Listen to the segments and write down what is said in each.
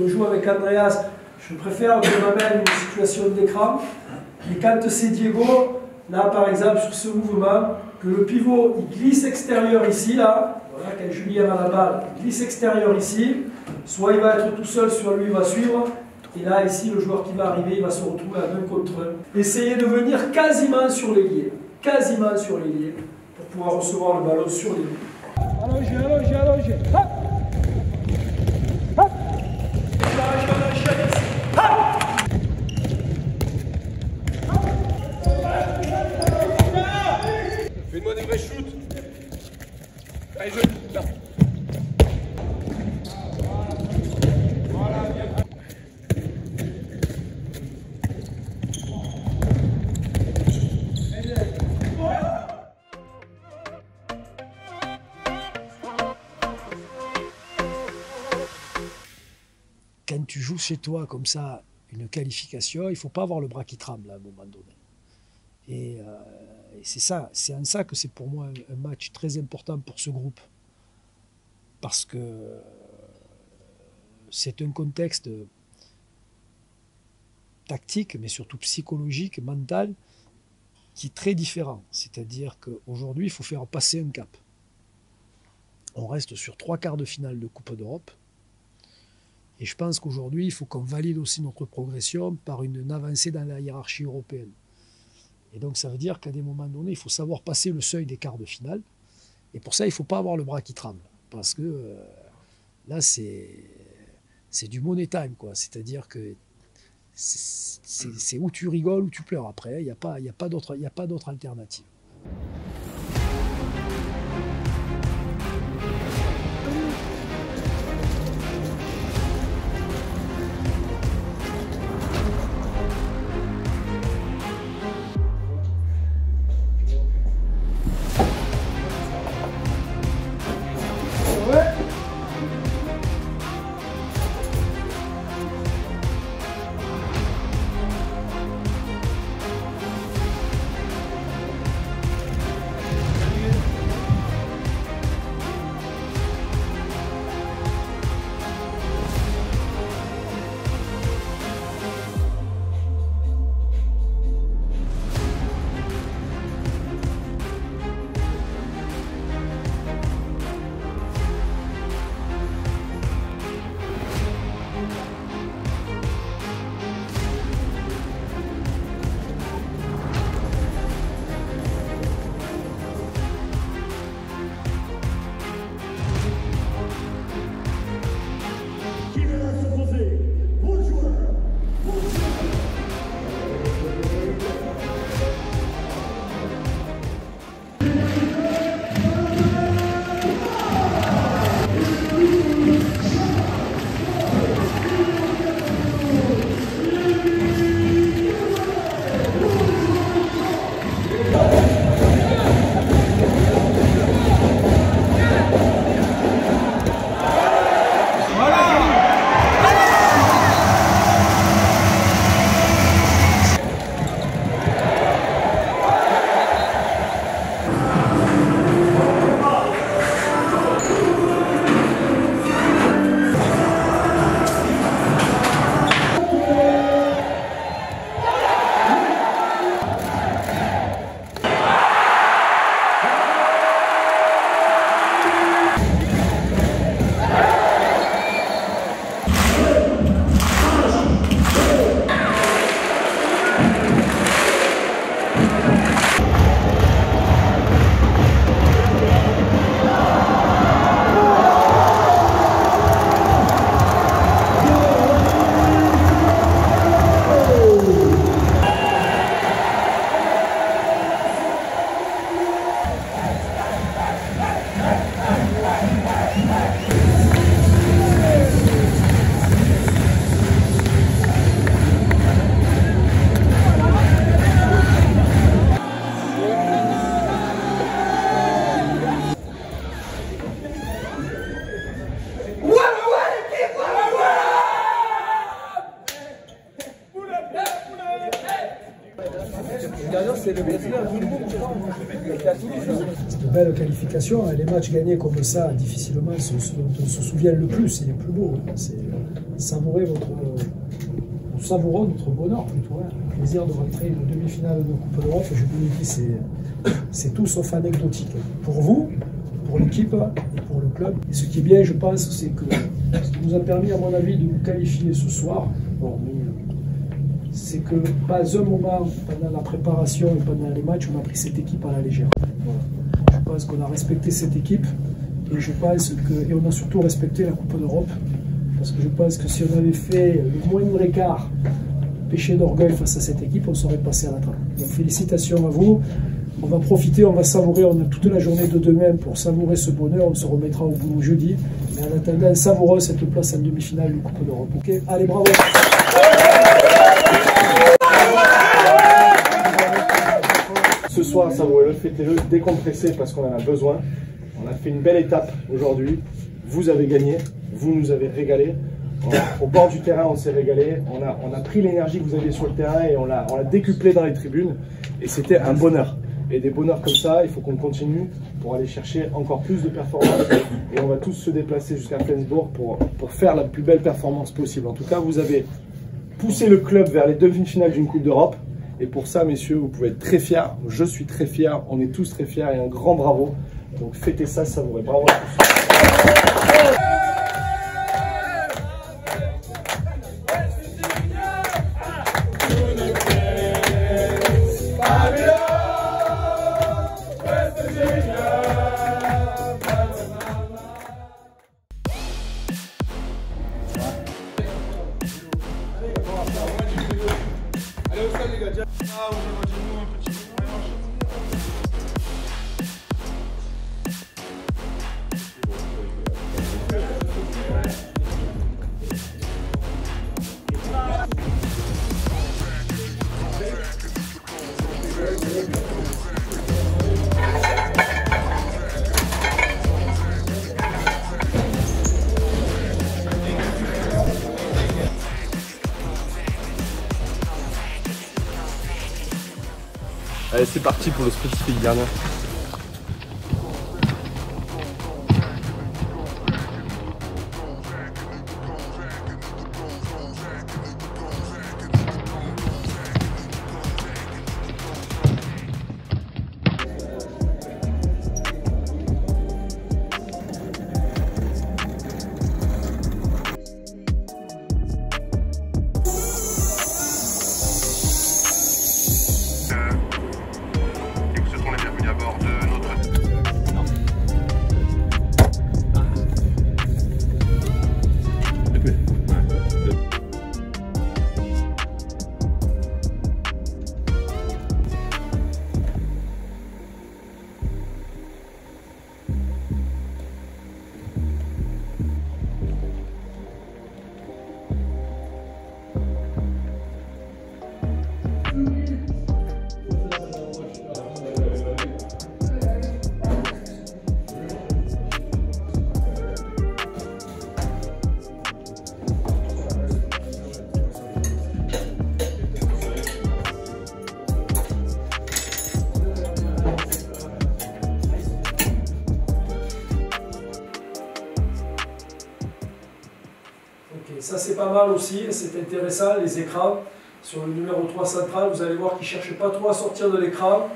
on joue avec Andreas, je préfère qu'on m'amène une situation d'écran. Et quand c'est Diego, là par exemple sur ce mouvement, que le pivot il glisse extérieur ici, là, voilà, quand Julien a la balle, il glisse extérieur ici, soit il va être tout seul, soit lui il va suivre. Et là, ici, le joueur qui va arriver, il va se retrouver à 1 contre 1. Essayez de venir quasiment sur l'ailier, pour pouvoir recevoir le ballon sur l'ailier. Allongez. Hop. Hop. Fais-moi des vrais shoots. Allez, là. Quand tu joues chez toi comme ça, une qualification, il ne faut pas avoir le bras qui tremble à un moment donné. Et c'est ça, c'est en ça que c'est pour moi un match très important pour ce groupe. Parce que c'est un contexte tactique, mais surtout psychologique, mental, qui est très différent. C'est-à-dire qu'aujourd'hui, il faut faire passer un cap. On reste sur 3 quarts de finale de Coupe d'Europe. Et je pense qu'aujourd'hui, il faut qu'on valide aussi notre progression par une avancée dans la hiérarchie européenne. Et donc, ça veut dire qu'à des moments donnés, il faut savoir passer le seuil des quarts de finale. Et pour ça, il ne faut pas avoir le bras qui tremble. Parce que là, c'est du money time, quoi. C'est-à-dire que c'est où tu rigoles ou tu pleures après. Il n'y a pas d'autre alternative. c'est le Brésil à Toulouse. C'est de belles qualifications. Les matchs gagnés comme ça, difficilement, c'est ce dont on se souvient le plus, c'est les plus beaux. savourer nous savourons notre bonheur plutôt. Hein. Le plaisir de rentrer une demi-finale de Coupe d'Europe, je vous le dis, c'est tout sauf anecdotique. Pour vous, pour l'équipe et pour le club. Et ce qui est bien, je pense, c'est que ce qui nous a permis, à mon avis, de nous qualifier ce soir, c'est que pas un moment pendant la préparation et pendant les matchs, on a pris cette équipe à la légère. Voilà. Je pense qu'on a respecté cette équipe et je pense et on a surtout respecté la Coupe d'Europe. Parce que je pense que si on avait fait le moindre écart, péché d'orgueil face à cette équipe, on serait passé à la trappe. Donc félicitations à vous. On va profiter, on va savourer, on a toute la journée de demain pour savourer ce bonheur. On se remettra au boulot jeudi. Mais en attendant, savoureux cette place en demi-finale du Coupe d'Europe. Ok, allez, bravo. Ce soir, savourez-le, fêtez-le, décompressez parce qu'on en a besoin. On a fait une belle étape aujourd'hui. Vous avez gagné, vous nous avez régalé. Au bord du terrain, on s'est régalé. On a pris l'énergie que vous aviez sur le terrain et on l'a décuplé dans les tribunes. Et c'était un bonheur. Et des bonheurs comme ça, il faut qu'on continue pour aller chercher encore plus de performances. Et on va tous se déplacer jusqu'à Flensburg pour faire la plus belle performance possible. En tout cas, vous avez poussé le club vers les demi-finales d'une Coupe d'Europe. Et pour ça, messieurs, vous pouvez être très fiers. Je suis très fier. On est tous très fiers et un grand bravo. Donc fêtez ça, savourez. Bravo à tous. Allez au stade les gars, ah, on va dire un petit peu. Allez, c'est parti pour le sprint dernier. Ça c'est pas mal aussi, c'est intéressant, les écrans. Sur le numéro 3 central, vous allez voir qu'il ne cherche pas trop à sortir de l'écran.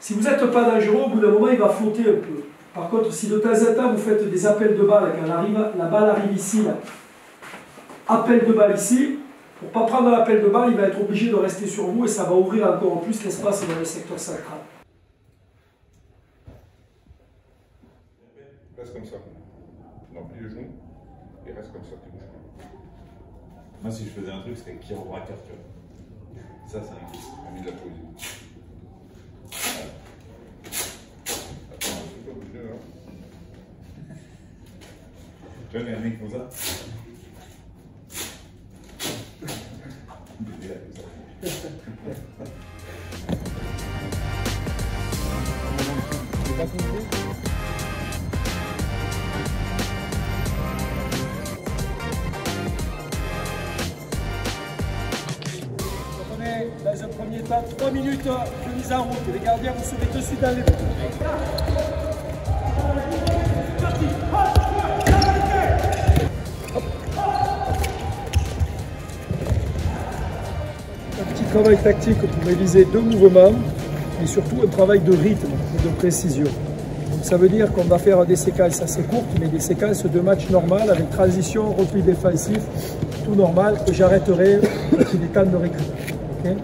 Si vous n'êtes pas dangereux, au bout d'un moment, il va flotter un peu. Par contre, si de temps en temps, vous faites des appels de balle, quand la balle arrive ici, là, appel de balle ici, pour ne pas prendre l'appel de balle, il va être obligé de rester sur vous et ça va ouvrir encore plus l'espace dans le secteur central. Reste comme ça. Non, plie le genou et reste comme ça, tu bouges pas. Moi, si je faisais un truc, c'était chiropracteur, tu vois. Ça, c'est un kiff. On a mis de la pause. Attends, je peux pas bouger là. Tu vois, il y a un mec comme ça. Il est là, comme ça. C'est pas compris. Dans un premier temps, 3 minutes de mise en route. Les gardiens, vous serez de suite dans les buts. travail tactique pour réaliser 2 mouvements, et surtout un travail de rythme et de précision. Donc ça veut dire qu'on va faire des séquences assez courtes, mais des séquences de match normal avec transition, repli défensif, tout normal, que j'arrêterai quand il est temps de récupérer. Okay.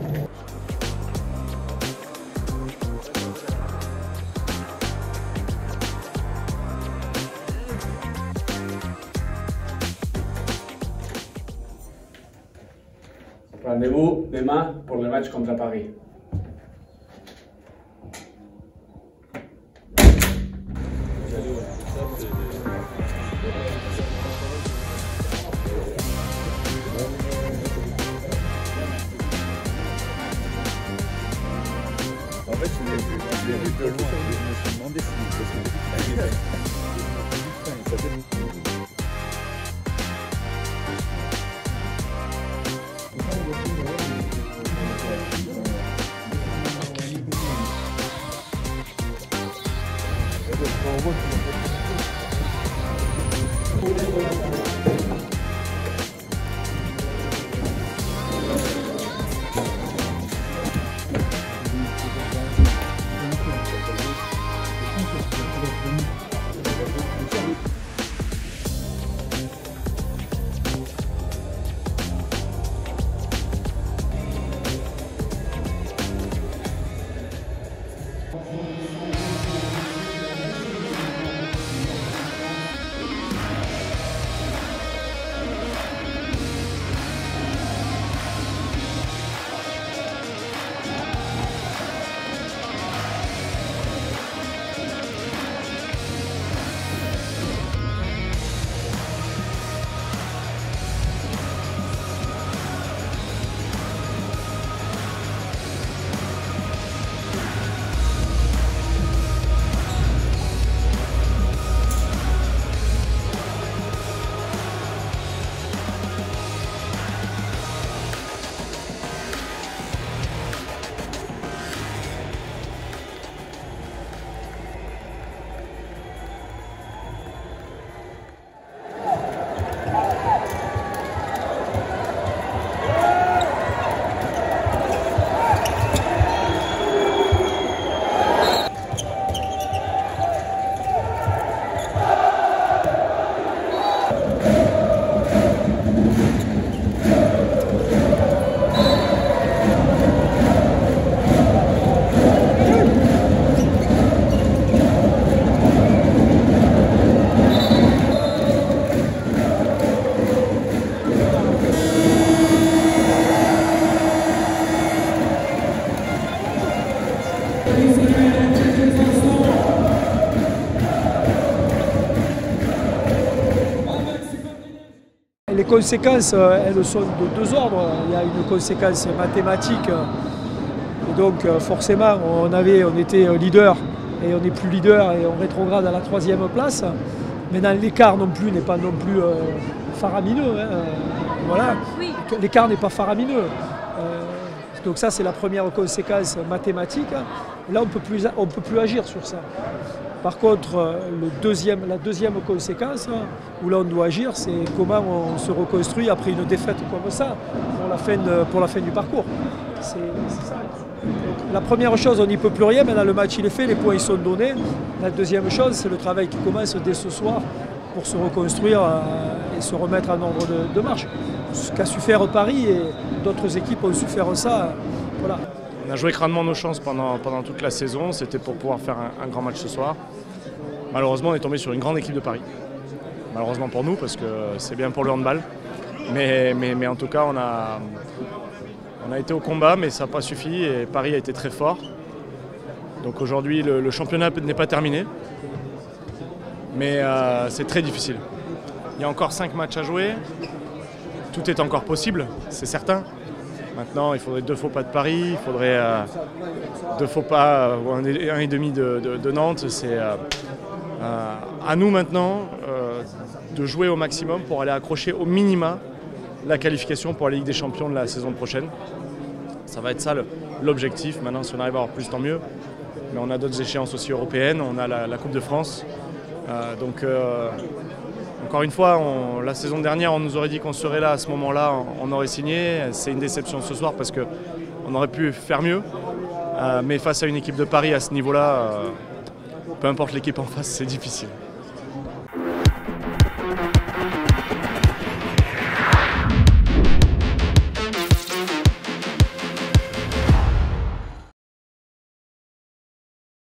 Rendez-vous demain pour le match contre Paris. En fait, je l'ai vu de loin, je me suis demandé si Les conséquences, elles sont de 2 ordres. Il y a une conséquence mathématique. Et donc forcément, on était leader et on n'est plus leader et on rétrograde à la 3e place. Maintenant, l'écart non plus n'est pas non plus faramineux. Hein. Voilà. Oui. L'écart n'est pas faramineux. Donc ça, c'est la première conséquence mathématique. Là, on ne peut plus agir sur ça. Par contre, la deuxième conséquence, où là on doit agir, c'est comment on se reconstruit après une défaite comme ça, pour la fin du parcours. C'est ça. Donc, la première chose, on n'y peut plus rien, maintenant le match il est fait, les points ils sont donnés. La deuxième chose, c'est le travail qui commence dès ce soir pour se reconstruire et se remettre en ordre de marche. Ce qu'a su faire Paris et d'autres équipes ont su faire ça. Voilà. On a joué crânement nos chances pendant toute la saison, c'était pour pouvoir faire un grand match ce soir. Malheureusement, on est tombé sur une grande équipe de Paris. Malheureusement pour nous, parce que c'est bien pour le handball. Mais en tout cas, on a été au combat, mais ça n'a pas suffi et Paris a été très fort. Donc aujourd'hui, le championnat n'est pas terminé, mais c'est très difficile. Il y a encore 5 matchs à jouer, tout est encore possible, c'est certain. Maintenant, il faudrait 2 faux pas de Paris, il faudrait 2 faux pas ou 1,5 de Nantes. C'est à nous maintenant de jouer au maximum pour aller accrocher au minima la qualification pour la Ligue des Champions de la saison prochaine. Ça va être ça l'objectif. Maintenant, si on arrive à avoir plus, tant mieux. Mais on a d'autres échéances aussi européennes, on a la Coupe de France. Encore une fois, la saison dernière, on nous aurait dit qu'on serait là à ce moment-là, on aurait signé. C'est une déception ce soir parce que on aurait pu faire mieux. Mais face à une équipe de Paris à ce niveau-là, peu importe l'équipe en face, c'est difficile.